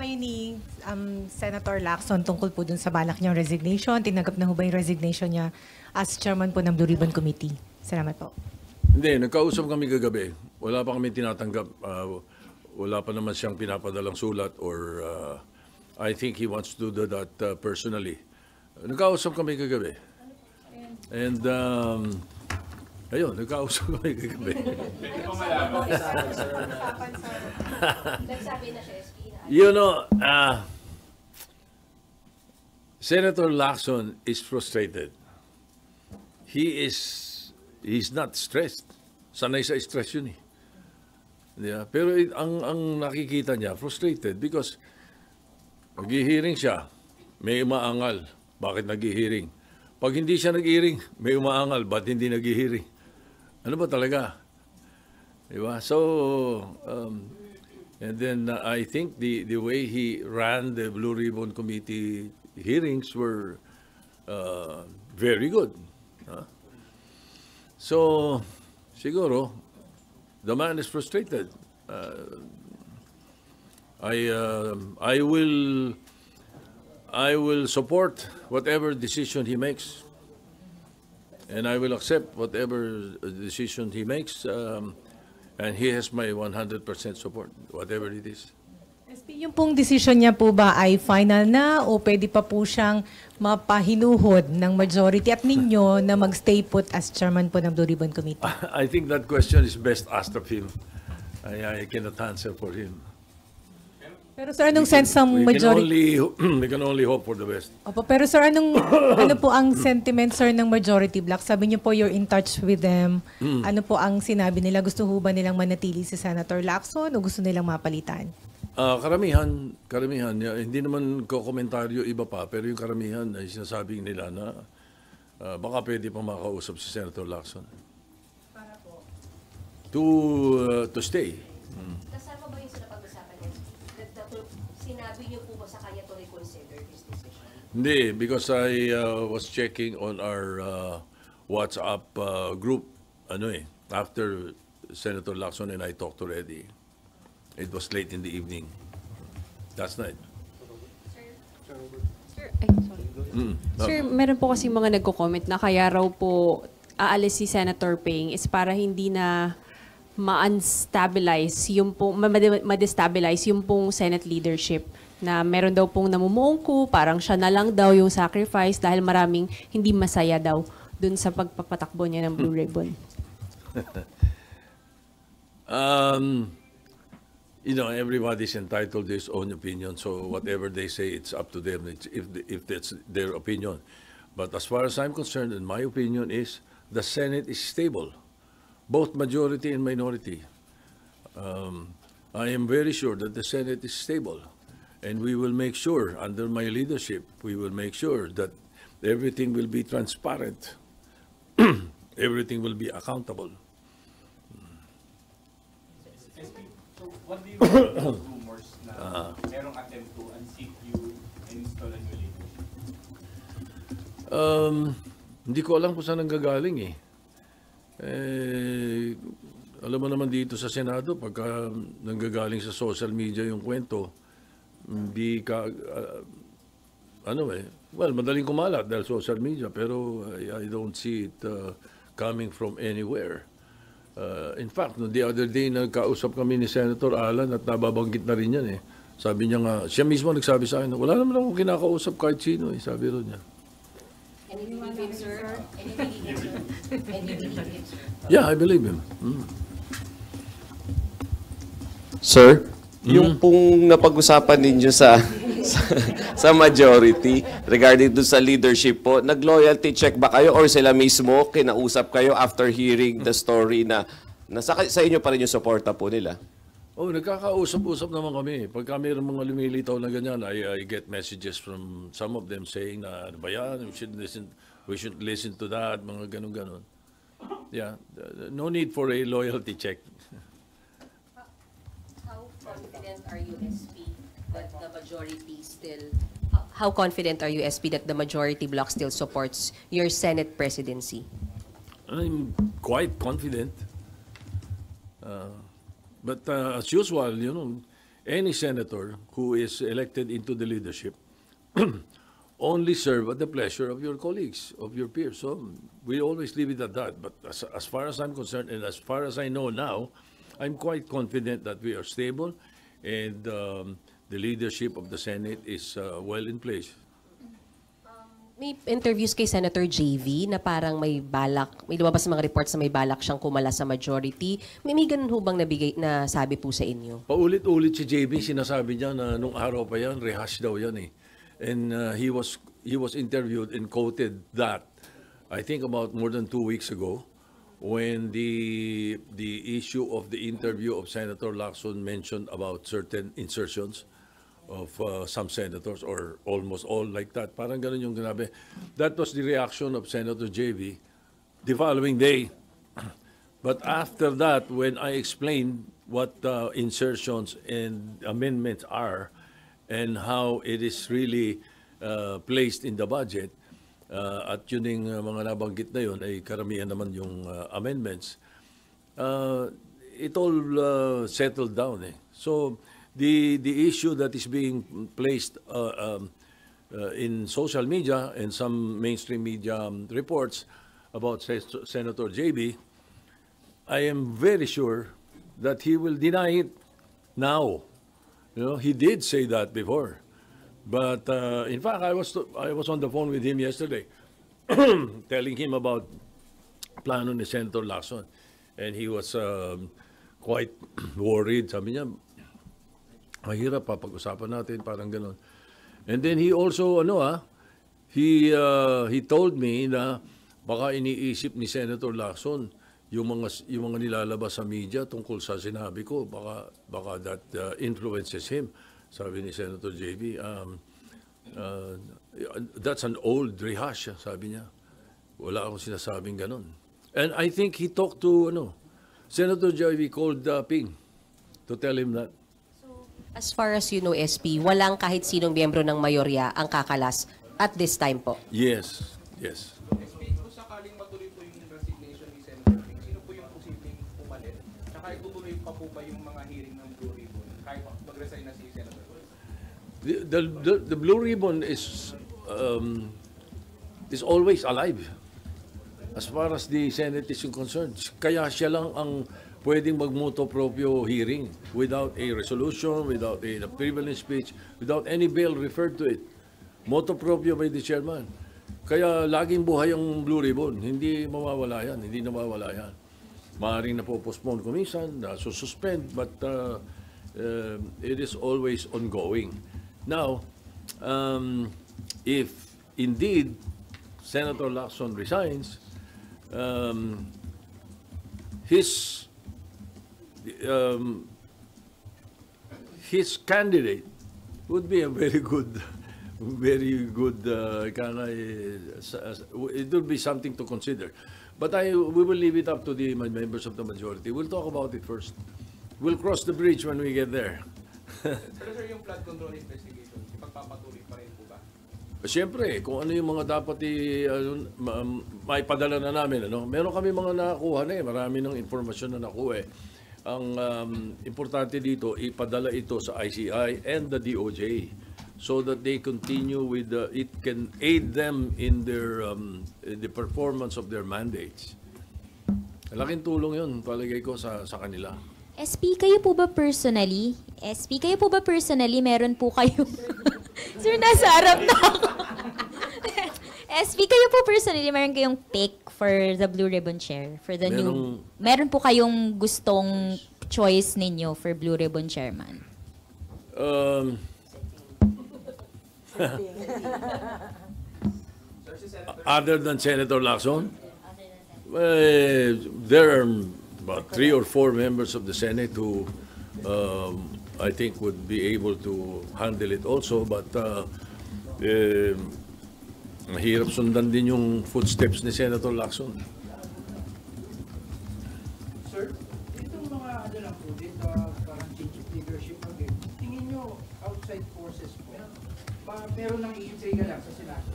kayo ni Senator Lacson tungkol po dun sa balak niyang resignation? Tinanggap na ho ba yung resignation niya as chairman po ng Blue Ribbon Committee? Salamat po. Hindi, nagkausap kami kagabi. Wala pa kami tinatanggap. Wala pa naman siyang pinapadalang sulat or I think he wants to do that personally. Nagkausap kami kagabi. And ayun, nagkausap kami kagabi. You know, Senator Lacson is frustrated. He's not stressed. Sanay sa stress yun eh. Yeah. Pero ang nakikita niya, frustrated because nag-hearing siya, may umaangal. Bakit nag-hearing? Pag hindi siya nag-hearing, may umaangal. Ba't hindi nag-hearing? Ano ba talaga? Diba? So, and then I think the way he ran the Blue Ribbon Committee hearings were very good. So, siguro, the man is frustrated. I will support whatever decision he makes, and I will accept whatever decision he makes, and he has my 100% support, whatever it is. SP, yung pong decision niya po ba ay final na o pwede pa po siyang mapahinuhod ng majority at ninyo na mag-stay put as chairman po ng Blue Ribbon Committee? I think that question is best asked of him. I cannot answer for him. Pero sir, anong sense ng majority? We can only hope for the best. Opo, pero sir, ano po ang sentiment, sir, ng majority bloc? Sabi niyo po you're in touch with them. Ano po ang sinabi nila? Gusto ho ba nilang manatili si Senator Lacson o gusto nilang mapalitan? Karamihan, hindi naman ko komentaryo iba pa, pero yung karamihan ay sinasabing nila na baka pwede pa makausap si Senator Lacson. Para po? To stay. Kasama ba yung sa napag-usapan niya? Sinabi niyo po ba sa kanya to reconsider his decision? Hindi, because I was checking on our WhatsApp group, after Senator Lacson and I talked already. It was late in the evening. Last night. Sir, Sir, meron po kasi mga nagko-comment na kaya raw po aalis si Senator Ping is para hindi na ma-unstabilize yung pong, ma-destabilize yung pong Senate leadership na meron daw pong namumuungko, parang siya na lang daw yung sacrifice dahil maraming hindi masaya daw dun sa pagpapatakbo niya ng Blue Ribbon. Everybody's entitled to his own opinion, so whatever they say, it's up to them if that's their opinion. But as far as I'm concerned, and my opinion is, the Senate is stable, both majority and minority. I am very sure that the Senate is stable, and we will make sure, under my leadership, we will make sure that everything will be transparent, everything will be accountable. What do you make of those rumors na merong attempt to unseat you and install a new leadership? Hindi ko alam kung saan nanggagaling eh. Alam mo naman dito sa Senado, pagka nanggagaling sa social media yung kwento, hindi ka, madaling kumalat dahil social media, pero I don't see it coming from anywhere. In fact, the other day, nagkausap kami ni Senator Alan at nababanggit na rin yan eh. Sabi niya nga, siya mismo nagsabi sa akin, wala naman akong kinakausap kahit sino eh, sabi rin niya. And you believe him, sir? Yeah, I believe him. Sir, yung pong napag-usapan ninyo sa majority regarding dun sa leadership po, nag-loyalty check ba kayo or sila mismo kinausap kayo after hearing the story na sa inyo pa rin yung suporta po nila? Nagkakausap-usap naman kami. Pagka mayroong mga lumilitaw na ganyan, I get messages from some of them saying na, ano ba yan, we should listen to that, mga ganun-ganun. Yeah, no need for a loyalty check. How confident are you, SP, that the majority still... How confident are you, SP, that the majority bloc still supports your Senate presidency? I'm quite confident. But as usual, any senator who is elected into the leadership only serve at the pleasure of your colleagues, of your peers. So we always leave it at that. But as far as I'm concerned, and as far as I know now, I'm quite confident that we are stable, and the leadership of the Senate is well in place. May interviews kay Senator JV na parang may lumabas sa mga reports na may balak siyang kumala sa majority. May ganun ho bang na sabi po sa inyo? Paulit-ulit si JB, sinasabi niya na nung araw pa yan, rehash daw yan eh. And he was interviewed and quoted that, I think about more than 2 weeks ago, when the issue of the interview of Senator Lacson mentioned about certain insertions of some senators, or almost all like that. Parang ganun yung ginabi. That was the reaction of Senator JV the following day. But after that, when I explained what insertions and amendments are and how it is really placed in the budget, at yun yung mga nabanggit na yun, ay karamihan naman yung amendments, it all settled down. So, the issue that is being placed in social media and some mainstream media reports about Senator JB, I am very sure that he will deny it now. You know, he did say that before, but in fact, I was on the phone with him yesterday, telling him about plano ni Senator Lacson, and he was quite worried. Sabi niya, mahirap papag-usapan natin, parang gano'n. And then he also, he told me na baka iniisip ni Senator Lacson yung mga nilalabas sa media tungkol sa sinabi ko, baka that influences him. Sabi ni Senator JB, that's an old rehash, sabi niya. Wala akong sinasabing gano'n. And I think he talked to, Senator JB called Ping to tell him that. As far as you know, SP, walang kahit sinong miyembro ng mayorya ang kakalas at this time po? Yes. SP, kung sakaling matuloy po yung resignation ni Senator Ping, sino po yung posibleng pumalit? Tsaka itutuloy pa po ba yung mga hearing ng Blue Ribbon kahit mag-resign na si Senator Ping? The Blue Ribbon is always alive as far as the Senate is concerned. Kaya siya lang ang pwedeng mag-motu proprio hearing without a resolution, without a privilege speech, without any bill referred to it. Motu proprio by the chairman. Kaya laging buhay ang Blue Ribbon. Hindi mawawala yan. Hindi nawawala yan. Maaaring napopostpone kung minsan, nasususpend, but it is always ongoing. Now, if indeed Senator Lacson resigns, his candidate would be a very good, it would be something to consider. But we will leave it up to the members of the majority. We'll talk about it first. We'll cross the bridge when we get there. Pero sir, yung flood control investigation, ipagpapatuloy pa rin po ba? Siyempre, kung ano yung mga dapat maipadala na namin. Meron kami mga nakakuha na marami ng informasyon na nakuha Ang importante dito, ipadala ito sa ICI and the DOJ so that they continue with, it can aid them in their the performance of their mandates. Malaking tulong yun, palagay ko, sa kanila. SP, kayo po ba personally, meron po kayo, sir, nasa harap na ako. SP, kayo po personally, meron kayong pick for the Blue Ribbon Chair, for the new, meron po kayong gustong choice ninyo for Blue Ribbon Chairman? Other than Senator Lacson, there are about 3 or 4 members of the Senate who I think would be able to handle it also, but mahirap sundan din yung footsteps ni Senator Lacson. Sir, itong mga lang po din, parang change of leadership again, tingin nyo outside forces po, meron nang iintriga lang sa Senado?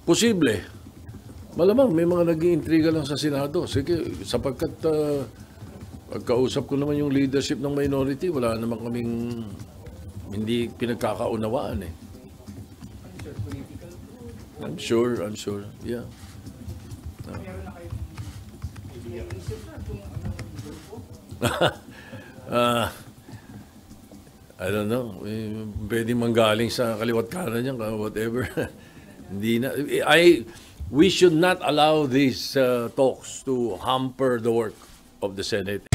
Posible. Malamang may mga nag-iintriga lang sa Senado. Sige, sapagkat Pagkausap ko naman yung leadership ng minority, wala naman kaming hindi pinagkakaunawaan eh. I'm sure. Yeah. I don't know. Pwede manggaling sa kaliwat kanan yan, whatever. Hindi na. We should not allow these talks to hamper the work of the Senate.